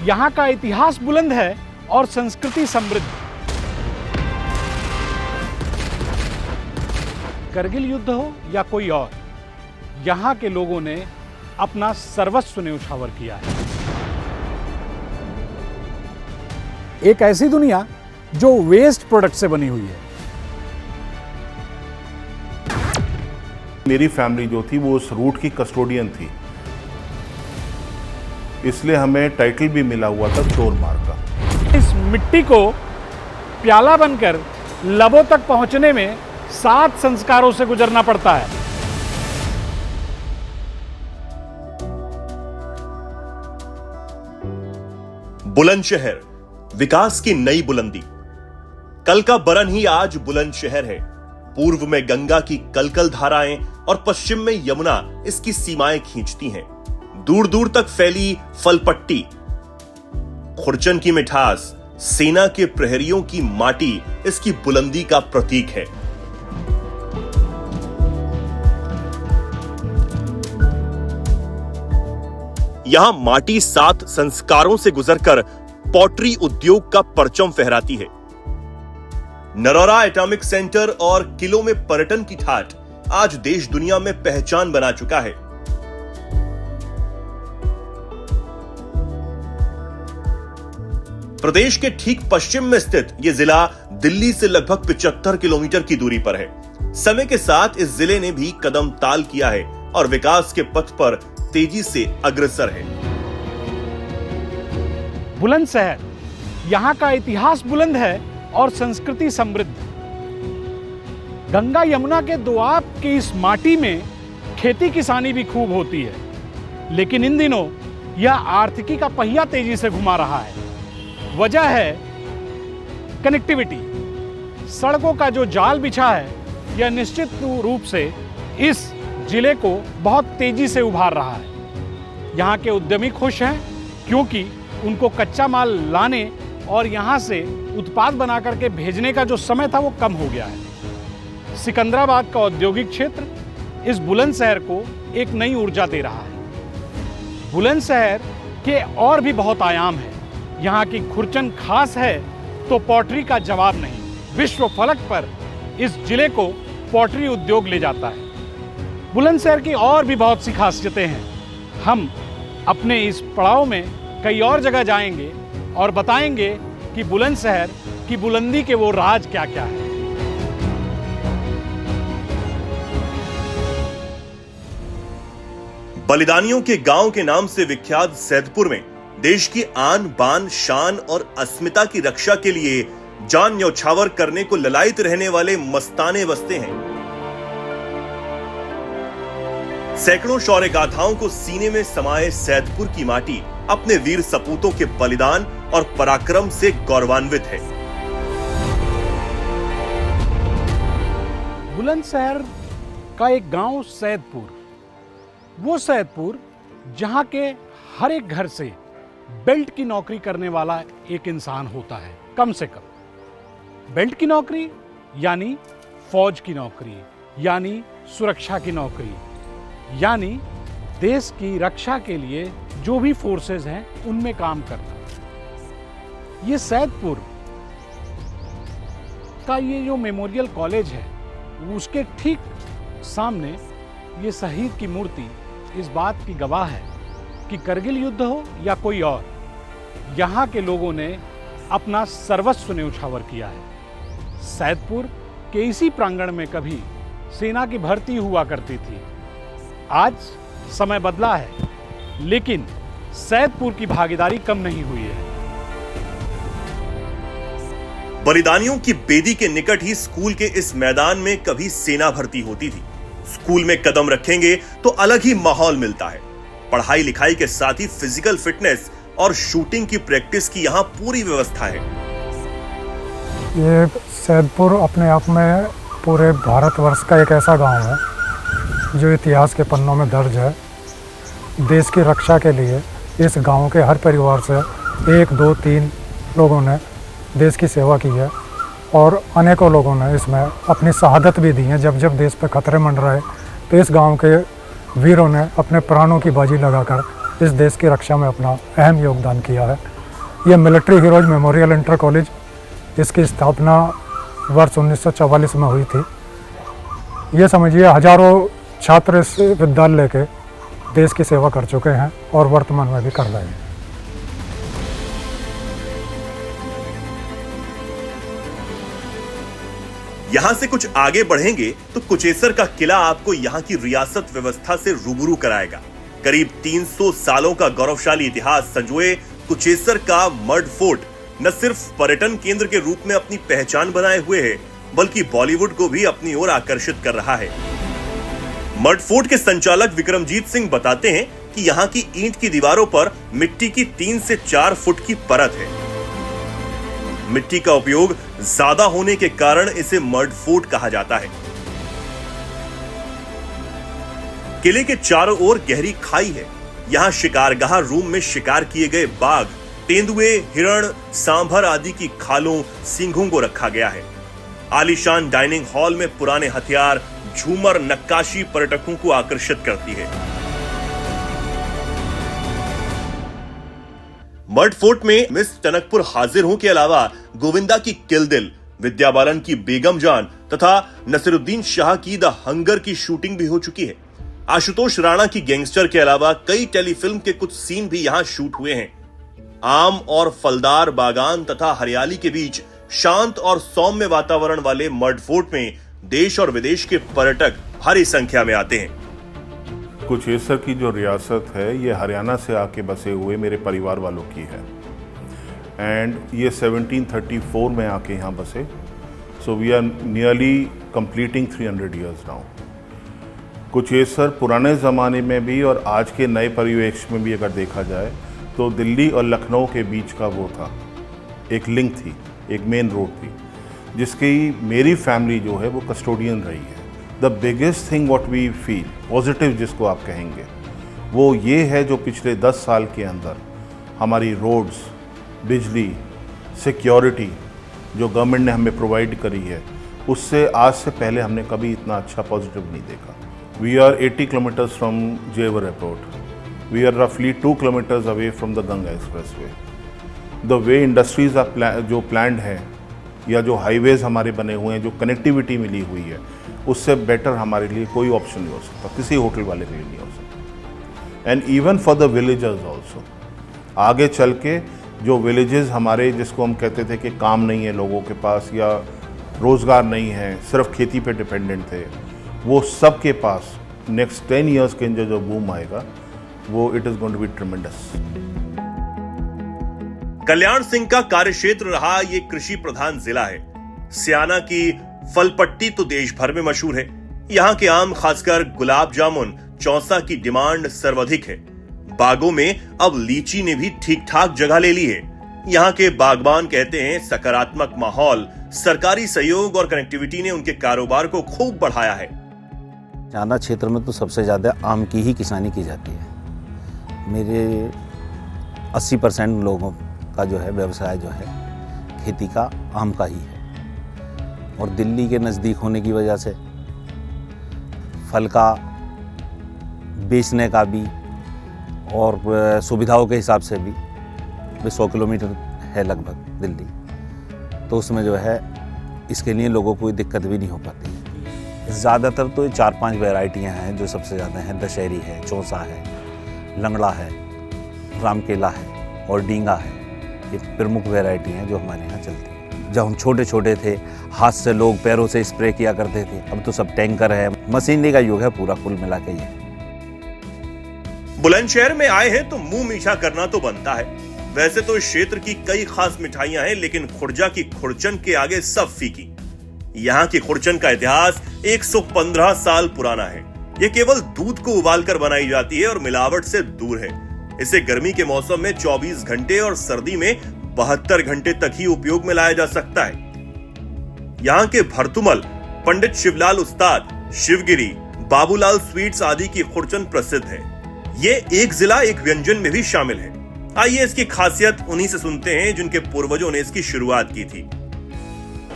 यहाँ का इतिहास बुलंद है और संस्कृति समृद्ध। करगिल युद्ध हो या कोई और, यहाँ के लोगों ने अपना सर्वस्व न्यौछावर किया है। एक ऐसी दुनिया जो वेस्ट प्रोडक्ट से बनी हुई है। मेरी फैमिली जो थी वो उस रूट की कस्टोडियन थी, इसलिए हमें टाइटल भी मिला हुआ था चोर मार का। इस मिट्टी को प्याला बनकर लबों तक पहुंचने में 7 संस्कारों से गुजरना पड़ता है। बुलंदशहर, विकास की नई बुलंदी। कल का बरन ही आज बुलंदशहर है। पूर्व में गंगा की कलकल धाराएं और पश्चिम में यमुना इसकी सीमाएं खींचती हैं। दूर दूर तक फैली फलपट्टी, खुरचन की मिठास, सेना के प्रहरियों की माटी इसकी बुलंदी का प्रतीक है। यहां माटी 7 संस्कारों से गुजरकर पॉटरी उद्योग का परचम फहराती है। नरौरा एटॉमिक सेंटर और किलों में पर्यटन की ठाठ आज देश दुनिया में पहचान बना चुका है। प्रदेश के ठीक पश्चिम में स्थित यह जिला दिल्ली से लगभग 75 किलोमीटर की दूरी पर है। समय के साथ इस जिले ने भी कदम ताल किया है और विकास के पथ पर तेजी से अग्रसर है। बुलंदशहर, यहाँ का इतिहास बुलंद है और संस्कृति समृद्ध। गंगा यमुना के दोआब की इस माटी में खेती किसानी भी खूब होती है, लेकिन इन दिनों यह आर्थिकी का पहिया तेजी से घुमा रहा है। वजह है कनेक्टिविटी। सड़कों का जो जाल बिछा है, यह निश्चित रूप से इस जिले को बहुत तेजी से उभार रहा है। यहाँ के उद्यमी खुश हैं क्योंकि उनको कच्चा माल लाने और यहाँ से उत्पाद बना करके भेजने का जो समय था वो कम हो गया है। सिकंदराबाद का औद्योगिक क्षेत्र इस बुलंदशहर को एक नई ऊर्जा दे रहा है। बुलंदशहर के और भी बहुत आयाम हैं। यहाँ की खुरचन खास है तो पॉटरी का जवाब नहीं। विश्व फलक पर इस जिले को पॉटरी उद्योग ले जाता है। बुलंदशहर की और भी बहुत सी खासियतें हैं। हम अपने इस पड़ाव में कई और जगह जाएंगे और बताएंगे कि बुलंदशहर की बुलंदी के वो राज क्या क्या है। बलिदानियों के गांव के नाम से विख्यात सैदपुर में देश की आन बान शान और अस्मिता की रक्षा के लिए जान न्यौछावर करने को ललायत रहने वाले मस्ताने बसते हैं। सैकड़ों शौर्य गाथाओं को सीने में समाये सैदपुर की माटी अपने वीर सपूतों के बलिदान और पराक्रम से गौरवान्वित है। बुलंदशहर का एक गांव सैदपुर, वो सैदपुर जहां के हर एक घर से बेल्ट की नौकरी करने वाला एक इंसान होता है, कम से कम। बेल्ट की नौकरी यानी फौज की नौकरी, यानी सुरक्षा की नौकरी, यानी देश की रक्षा के लिए जो भी फोर्सेस हैं उनमें काम करना। ये सैदपुर का ये जो मेमोरियल कॉलेज है, उसके ठीक सामने ये शहीद की मूर्ति इस बात की गवाह है कि करगिल युद्ध हो या कोई और, यहाँ के लोगों ने अपना सर्वस्व न्यौछावर किया है। सैदपुर के इसी प्रांगण में कभी सेना की भर्ती हुआ करती थी। आज समय बदला है, लेकिन सैदपुर की भागीदारी कम नहीं हुई है। बलिदानियों की बेदी के निकट ही स्कूल के इस मैदान में कभी सेना भर्ती होती थी। स्कूल में कदम रखेंगे तो अलग ही माहौल मिलता है। पढ़ाई लिखाई के साथ ही फिजिकल फिटनेस और शूटिंग की प्रैक्टिस की यहाँ पूरी व्यवस्था है। ये सैदपुर अपने आप में पूरे भारतवर्ष का एक ऐसा गांव है जो इतिहास के पन्नों में दर्ज है। देश की रक्षा के लिए इस गांव के हर परिवार से 1, 2, 3 लोगों ने देश की सेवा की है और अनेकों लोगों ने इसमें अपनी शहादत भी दी है। जब जब देश पर खतरे मंडराए तो इस गांव के वीरों ने अपने प्राणों की बाजी लगाकर इस देश की रक्षा में अपना अहम योगदान किया है। ये military heroes memorial inter college, इसकी स्थापना वर्ष 1944 में हुई थी। ये समझिए हजारों छात्र इस विद्यालय के देश की सेवा कर चुके हैं और वर्तमान में भी कर रहे हैं। यहां से कुछ आगे बढ़ेंगे तो कुचेसर का किला आपको यहां की रियासत व्यवस्था से रूबरू कराएगा। करीब 300 सालों का गौरवशाली इतिहास संजोए कुचेसर का मड फोर्ट न सिर्फ पर्यटन केंद्र के रूप में अपनी पहचान बनाए हुए है, बल्कि बॉलीवुड को भी अपनी ओर आकर्षित कर रहा है। मड फोर्ट के संचालक विक्रमजीत सिंह बताते हैं कि यहाँ की ईंट की दीवारों पर मिट्टी की 3 से 4 फुट की परत है। मिट्टी का उपयोग ज्यादा होने के कारण इसे मड फोर्ट कहा जाता है। किले के चारों ओर गहरी खाई है। यहाँ शिकारगाह रूम में शिकार किए गए बाघ, तेंदुए, हिरण, सांभर आदि की खालों, सींगों को रखा गया है। आलीशान डाइनिंग हॉल में पुराने हथियार, झूमर, नक्काशी पर्यटकों को आकर्षित करती है। मड फोर्ट में मिस टनकपुर हाजिर हों के अलावा गोविंदा की किल दिल, विद्या बालन की बेगम जान तथा नसीरुद्दीन शाह की द हंगर की शूटिंग भी हो चुकी है। आशुतोष राणा की गैंगस्टर के अलावा कई टेलीफिल्म के कुछ सीन भी यहां शूट हुए हैं। आम और फलदार बागान तथा हरियाली के बीच शांत और सौम्य वातावरण वाले मड फोर्ट में देश और विदेश के पर्यटक भारी संख्या में आते हैं। कुचेसर की जो रियासत है ये हरियाणा से आके बसे हुए मेरे परिवार वालों की है एंड ये 1734 में आके यहाँ बसे। So we are nearly completing 300 years now. Kuchesar पुराने ज़माने में भी और आज के नए परिवेश में भी अगर देखा जाए तो दिल्ली और लखनऊ के बीच का वो था, एक लिंक थी, एक मेन रोड थी जिसकी मेरी फैमिली जो है वो कस्टोडियन रही है। The biggest thing what we feel positive जिसको आप कहेंगे वो ये है जो पिछले 10 साल के अंदर हमारी रोड्स, बिजली, सिक्योरिटी जो गवर्नमेंट ने हमें प्रोवाइड करी है उससे आज से पहले हमने कभी इतना अच्छा पॉजिटिव नहीं देखा। We are 80 kilometres from Jewar airport. We are रफली 2 kilometres away from the Ganga expressway. The way industries are जो प्लान्ड हैं या जो हाईवेज हमारे बने हुए हैं, जो कनेक्टिविटी मिली हुई है, उससे बेटर हमारे लिए कोई ऑप्शन नहीं हो सकता, किसी होटल वाले के लिए नहीं हो सकता। And even for the villagers also, आगे चल के जो विलेजेस हमारे जिसको हम कहते थे कि काम नहीं है लोगों के पास या रोज़गार नहीं है, सिर्फ खेती पे डिपेंडेंट थे, वो सब के पास नेक्स्ट 10 ईयर्स के अंदर जो बूम आएगा वो it is going to be tremendous. Kalyan Singh का कार्यक्षेत्र रहा ये कृषि प्रधान जिला है। सियाना की फलपट्टी तो देश भर में मशहूर है। यहाँ के आम, खासकर गुलाब जामुन, चौसा की डिमांड सर्वाधिक है। बागों में अब लीची ने भी ठीक ठाक जगह ले ली है। यहाँ के बागबान कहते हैं सकारात्मक माहौल, सरकारी सहयोग और कनेक्टिविटी ने उनके कारोबार को खूब बढ़ाया है। सियाना क्षेत्र में तो सबसे ज़्यादा आम की ही किसानी की जाती है। मेरे 80% लोगों का जो है व्यवसाय जो है खेती का आम का ही है और दिल्ली के नज़दीक होने की वजह से फल का बेचने का भी और सुविधाओं के हिसाब से भी 100 किलोमीटर है लगभग दिल्ली, तो उसमें जो है इसके लिए लोगों को कोई दिक्कत भी नहीं हो पाती है। ज़्यादातर तो 4-5 वैरायटियाँ हैं जो सबसे ज़्यादा हैं। दशहरी है, चौसा है, लंगड़ा है, रामकेला है और डींगा है। ये प्रमुख वैरायटी हैं जो हमारे यहाँ चलती है। जब हम छोटे छोटे थे हाथ से लोग पैरों से स्प्रे किया करते थे, अब तो सब टैंकर है, मशीनरी का युग है पूरा कुल मिला के ये। बुलंदशहर में आए हैं तो मुंह मीठा करना तो बनता है। वैसे तो इस क्षेत्र की कई खास मिठाइयां हैं, लेकिन खुर्जा की खुरचन के आगे सब फीकी। यहाँ की खुरचन का इतिहास 115 साल पुराना है। ये केवल दूध को उबालकर बनाई जाती है और मिलावट से दूर है। इसे गर्मी के मौसम में 24 घंटे और सर्दी में 72 घंटे तक ही उपयोग में लाया जा सकता है। यहाँ के भरतुमल, पंडित शिवलाल उस्ताद, शिवगिरी, बाबूलाल स्वीट्स आदि की खुरचन प्रसिद्ध है। ये एक जिला एक व्यंजन में भी शामिल है। आइए इसकी खासियत उन्हीं से सुनते हैं जिनके पूर्वजों ने इसकी शुरुआत की थी।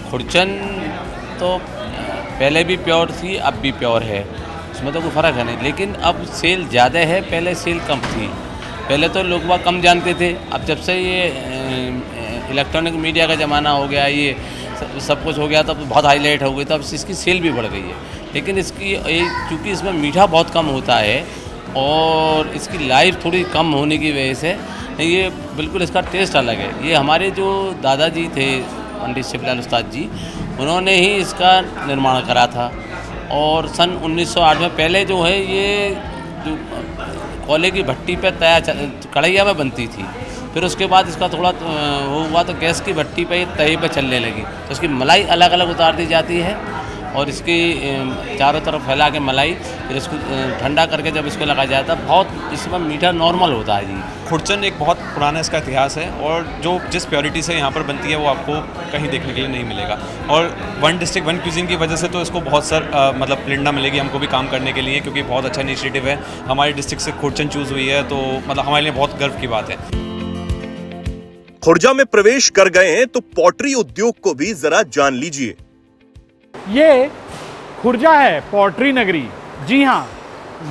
खुरचन तो पहले भी प्योर थी, अब भी प्योर है, उसमें तो कोई फ़र्क है नहीं, लेकिन अब सेल ज़्यादा है, पहले सेल कम थी। पहले तो लोग बाग कम जानते थे, अब जब से ये इलेक्ट्रॉनिक मीडिया का ज़माना हो गया, ये सब कुछ हो गया, तब बहुत हाईलाइट हो गई, तब इसकी सेल भी बढ़ गई है। लेकिन इसकी चूँकि इसमें मीठा बहुत कम होता है और इसकी लाइफ थोड़ी कम होने की वजह से ये बिल्कुल इसका टेस्ट अलग है। ये हमारे जो दादाजी थे पंडित शिवलाल उस्ताद जी, उन्होंने ही इसका निर्माण करा था। और सन 1908 में पहले जो है ये जो कोयले की भट्टी पे कढ़ैया में बनती थी, फिर उसके बाद इसका थोड़ा वो हुआ तो गैस की भट्टी पे तवे पे चलने लगी, तो इसकी मलाई अलग अलग उतार दी जाती है और इसकी चारों तरफ फैला के मलाई, फिर इसको ठंडा करके जब इसको लगाया जाता है, बहुत इसमें मीठा नॉर्मल होता है जी। खुरचन एक बहुत पुराना इसका इतिहास है और जो जिस प्योरिटी से यहाँ पर बनती है वो आपको कहीं देखने के लिए नहीं मिलेगा। और वन डिस्ट्रिक्ट वन क्यूजिन की वजह से तो इसको बहुत मतलब प्रेरणा मिलेगी हमको भी काम करने के लिए, क्योंकि बहुत अच्छा इनिशिएटिव है। हमारी डिस्ट्रिक्ट से खुरचन चूज़ हुई है, तो मतलब हमारे लिए बहुत गर्व की बात है। खुर्जा में प्रवेश कर गए हैं तो पॉटरी उद्योग को भी जरा जान लीजिए। ये खुर्जा है पॉटरी नगरी। जी हाँ,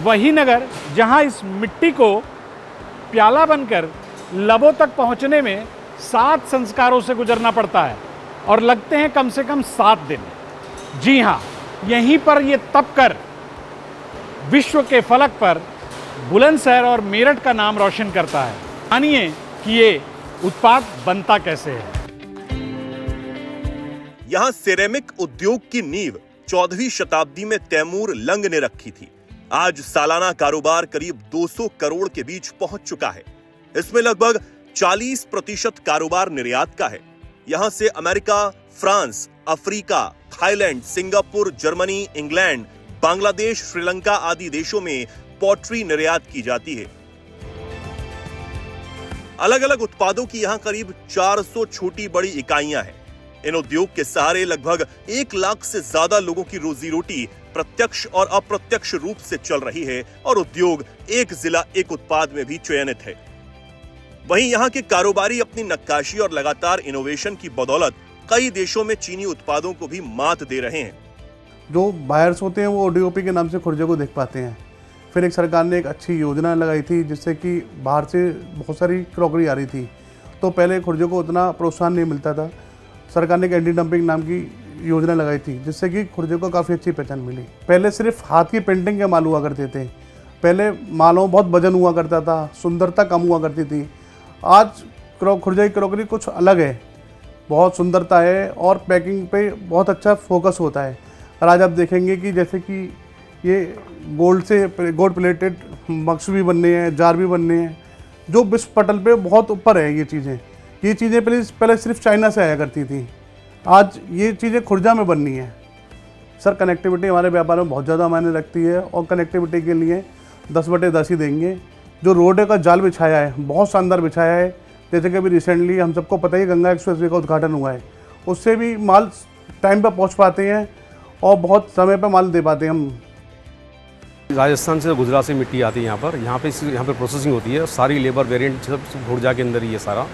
वही नगर जहाँ इस मिट्टी को प्याला बनकर लबों तक पहुँचने में 7 संस्कारों से गुजरना पड़ता है और लगते हैं कम से कम 7 दिन। जी हाँ, यहीं पर ये तप कर विश्व के फलक पर बुलंदशहर और मेरठ का नाम रोशन करता है। मानिए कि ये उत्पाद बनता कैसे है। यहां सिरेमिक उद्योग की नींव 14वीं शताब्दी में तैमूर लंग ने रखी थी। आज सालाना कारोबार करीब 200 करोड़ के बीच पहुंच चुका है। इसमें लगभग 40% कारोबार निर्यात का है। यहां से America, France, Africa, Thailand, Singapore, Germany, England, Bangladesh, Sri Lanka आदि देशों में पॉटरी निर्यात की जाती है। अलग अलग उत्पादों की यहां करीब 400 छोटी बड़ी इकाइयां हैं। इन उद्योग के सहारे लगभग 1 लाख से ज्यादा लोगों की रोजी रोटी प्रत्यक्ष और अप्रत्यक्ष रूप से चल रही है और उद्योग एक जिला एक उत्पाद में भी चयनित है। वहीं यहां के कारोबारी अपनी नक्काशी और लगातार इनोवेशन की बदौलत कई देशों में चीनी उत्पादों को भी मात दे रहे हैं। जो बायर्स होते हैं वो डीओपी के नाम से खुर्जे को देख पाते हैं। फिर एक सरकार ने एक अच्छी योजना लगाई थी जिससे कि बाहर से बहुत सारी क्रॉकरी आ रही थी, तो पहले खुर्जे को उतना प्रोत्साहन नहीं मिलता था। सरकार ने एक एंटी डंपिंग नाम की योजना लगाई थी जिससे कि खुर्जे को काफ़ी अच्छी पहचान मिली। पहले सिर्फ हाथ की पेंटिंग के माल हुआ करते थे, पहले मालों में बहुत वजन हुआ करता था, सुंदरता कम हुआ करती थी। आज खुर्जे की क्रॉकरी कुछ अलग है, बहुत सुंदरता है और पैकिंग पे बहुत अच्छा फोकस होता है। और आज आप देखेंगे कि जैसे कि ये गोल्ड प्लेटेड मग्स भी बनने हैं, जार भी बनने हैं, जो विश्व पटल पे बहुत ऊपर है। ये चीज़ें पहले सिर्फ चाइना से आया करती थी, आज ये चीज़ें खुर्जा में बननी है। सर, कनेक्टिविटी हमारे व्यापार में बहुत ज़्यादा मायने रखती है और कनेक्टिविटी के लिए 10/10 ही देंगे। जो रोड का जाल बिछाया है बहुत शानदार बिछाया है। जैसे कि अभी रिसेंटली हम सबको पता ही गंगा एक्सप्रेसवे का उद्घाटन हुआ है, उससे भी माल टाइम पर पहुँच पाते हैं और बहुत समय पर माल दे पाते हैं हम। राजस्थान से, गुजरात से मिट्टी आती है यहाँ पर प्रोसेसिंग होती है। सारी लेबर वेरिएंट सब खुर्जा के अंदर ही है सारा,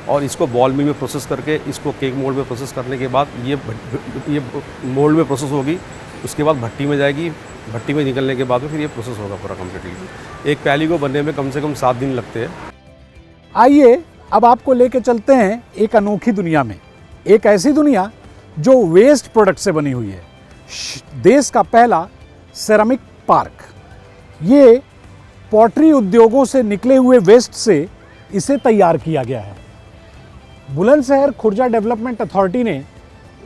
और इसको बॉल मिल में प्रोसेस करके इसको केक मोल्ड में प्रोसेस करने के बाद ये मोल्ड में प्रोसेस होगी, उसके बाद भट्टी में जाएगी। भट्टी में निकलने के बाद में फिर ये प्रोसेस होगा पूरा कम्प्लीटली। एक प्याली को बनने में कम से कम 7 दिन लगते हैं। आइए अब आपको लेके चलते हैं एक अनोखी दुनिया में, एक ऐसी दुनिया जो वेस्ट प्रोडक्ट से बनी हुई है। देश का पहला सेरामिक पार्क। ये पॉटरी उद्योगों से निकले हुए वेस्ट से इसे तैयार किया गया है। बुलंदशहर खुर्जा डेवलपमेंट अथॉरिटी ने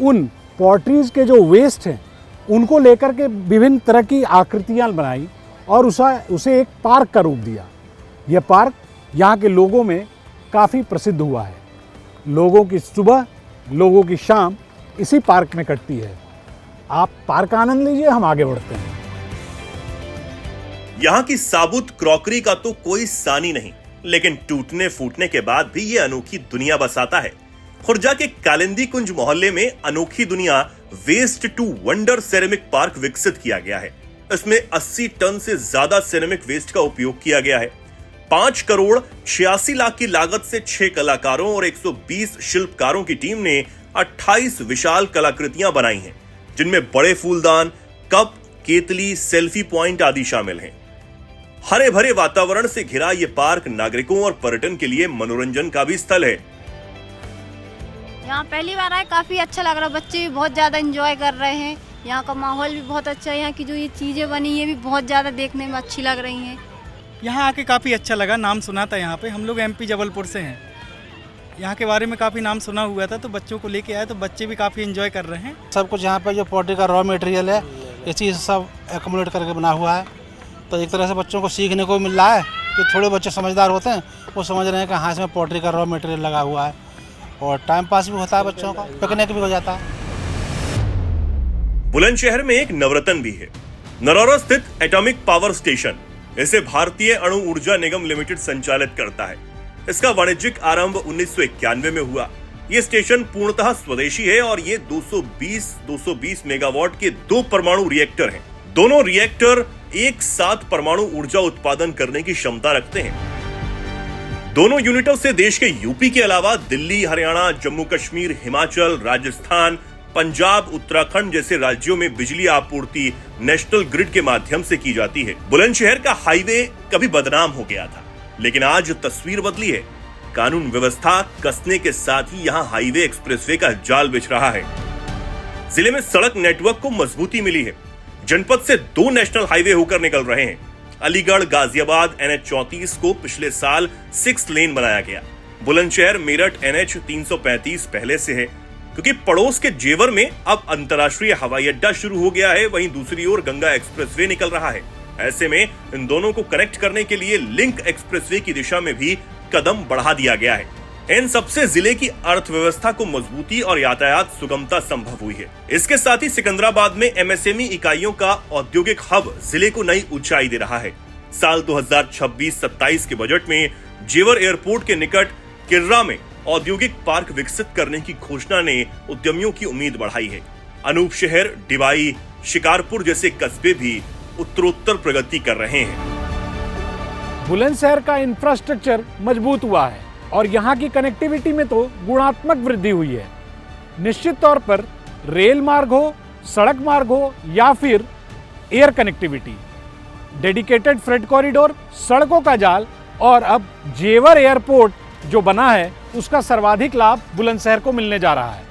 उन पॉटरीज के जो वेस्ट हैं उनको लेकर के विभिन्न तरह की आकृतियां बनाई और उसे एक पार्क का रूप दिया। यह पार्क यहाँ के लोगों में काफ़ी प्रसिद्ध हुआ है। लोगों की सुबह, लोगों की शाम इसी पार्क में कटती है। आप पार्क का आनंद लीजिए, हम आगे बढ़ते हैं। यहाँ की साबुत क्रॉकरी का तो कोई सानी नहीं, लेकिन टूटने फूटने के बाद भी ये अनोखी दुनिया बसाता है। खुर्जा के कालिंदी कुंज मोहल्ले में अनोखी दुनिया waste to wonder ceramic park विकसित किया गया है। इसमें 80 टन से ज्यादा सेरेमिक वेस्ट का उपयोग किया गया है। 5 करोड़ 86 लाख की लागत से 6 कलाकारों और 120 शिल्पकारों की टीम ने 28 विशाल कलाकृतियां बनाई हैं, जिनमें बड़े फूलदान, कप, केतली, सेल्फी पॉइंट आदि शामिल हैं। हरे भरे वातावरण से घिरा ये पार्क नागरिकों और पर्यटन के लिए मनोरंजन का भी स्थल है। यहाँ पहली बार आए, काफ़ी अच्छा लग रहा है, बच्चे भी बहुत ज़्यादा एंजॉय कर रहे हैं। यहाँ का माहौल भी बहुत अच्छा है, यहाँ की जो ये चीज़ें बनी ये भी बहुत ज़्यादा देखने में अच्छी लग रही हैं। यहाँ आके काफ़ी अच्छा लगा, नाम सुना था यहाँ पे, हम लोग MP जबलपुर से हैं। यहाँ के बारे में काफ़ी नाम सुना हुआ था, तो बच्चों को लेके आए तो बच्चे भी काफ़ी एंजॉय कर रहे हैं। सब कुछ यहाँ पे जो पोल्ट्री का रॉ मटेरियल है ये चीज़ सब एक्यूमुलेट करके बना हुआ है, तो एक तरह से बच्चों को सीखने को मिल रहा है। जो थोड़े बच्चे समझदार होते हैं वो समझ रहे हैं कि हाँ इसमें पोल्ट्री का रॉ मटेरियल लगा हुआ है, और टाइम पास भी होता है बच्चों का, पिकनिक भी हो जाता है। बुलंदशहर में एक नवरत्न भी है, नरौरा स्थित एटॉमिक पावर स्टेशन। इसे भारतीय अणु ऊर्जा निगम लिमिटेड संचालित करता है। इसका वाणिज्यिक आरंभ 1991 में हुआ। ये स्टेशन पूर्णतः स्वदेशी है और ये 220 मेगावाट के 2 परमाणु रिएक्टर हैं। दोनों रिएक्टर एक साथ परमाणु ऊर्जा उत्पादन करने की क्षमता रखते हैं। दोनों यूनिटों से देश के यूपी के अलावा दिल्ली, हरियाणा, जम्मू कश्मीर, हिमाचल, राजस्थान, पंजाब, उत्तराखंड जैसे राज्यों में बिजली आपूर्ति नेशनल ग्रिड के माध्यम से की जाती है। बुलंदशहर का हाईवे कभी बदनाम हो गया था, लेकिन आज तस्वीर बदली है। कानून व्यवस्था कसने के साथ ही यहाँ हाईवे एक्सप्रेसवे का जाल बिछ रहा है। जिले में सड़क नेटवर्क को मजबूती मिली है। जनपद से 2 नेशनल हाईवे होकर निकल रहे हैं। अलीगढ़ गाजियाबाद NH34 को पिछले साल 6 लेन बनाया गया। बुलंदशहर मेरठ NH 335 पहले से है, क्योंकि पड़ोस के जेवर में अब अंतर्राष्ट्रीय हवाई अड्डा शुरू हो गया है, वहीं दूसरी ओर गंगा एक्सप्रेसवे निकल रहा है। ऐसे में इन दोनों को कनेक्ट करने के लिए लिंक एक्सप्रेसवे की दिशा में भी कदम बढ़ा दिया गया है। इन सबसे जिले की अर्थव्यवस्था को मजबूती और यातायात सुगमता संभव हुई है। इसके साथ ही सिकंदराबाद में MSME इकाइयों का औद्योगिक हब जिले को नई ऊंचाई दे रहा है। साल 2026-27 के बजट में जेवर एयरपोर्ट के निकट किर्रा में औद्योगिक पार्क विकसित करने की घोषणा ने उद्यमियों की उम्मीद बढ़ाई है। अनूपशहर, डिवाई, शिकारपुर जैसे कस्बे भी उत्तरोत्तर प्रगति कर रहे हैं। बुलंदशहर का इंफ्रास्ट्रक्चर मजबूत हुआ है और यहाँ की कनेक्टिविटी में तो गुणात्मक वृद्धि हुई है। निश्चित तौर पर रेल मार्ग हो, सड़क मार्ग हो या फिर air connectivity, dedicated freight corridor, सड़कों का जाल और अब जेवर एयरपोर्ट जो बना है उसका सर्वाधिक लाभ बुलंदशहर को मिलने जा रहा है।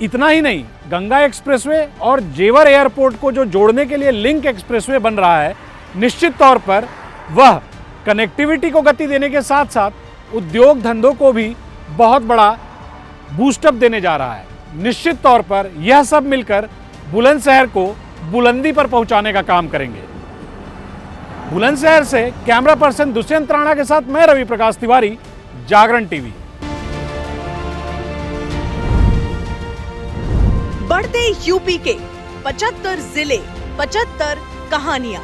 इतना ही नहीं, गंगा एक्सप्रेसवे और जेवर एयरपोर्ट को जो जोड़ने के लिए लिंक एक्सप्रेसवे बन रहा है, निश्चित तौर पर वह कनेक्टिविटी को गति देने के साथ साथ उद्योग धंधों को भी बहुत बड़ा बूस्टअप देने जा रहा है। निश्चित तौर पर यह सब मिलकर बुलंदशहर को बुलंदी पर पहुंचाने का काम करेंगे। बुलंदशहर से कैमरा पर्सन दुष्यंत राणा के साथ मैं रवि प्रकाश तिवारी, जागरण टीवी। बढ़ते यूपी के 75 जिले, 75 कहानियां।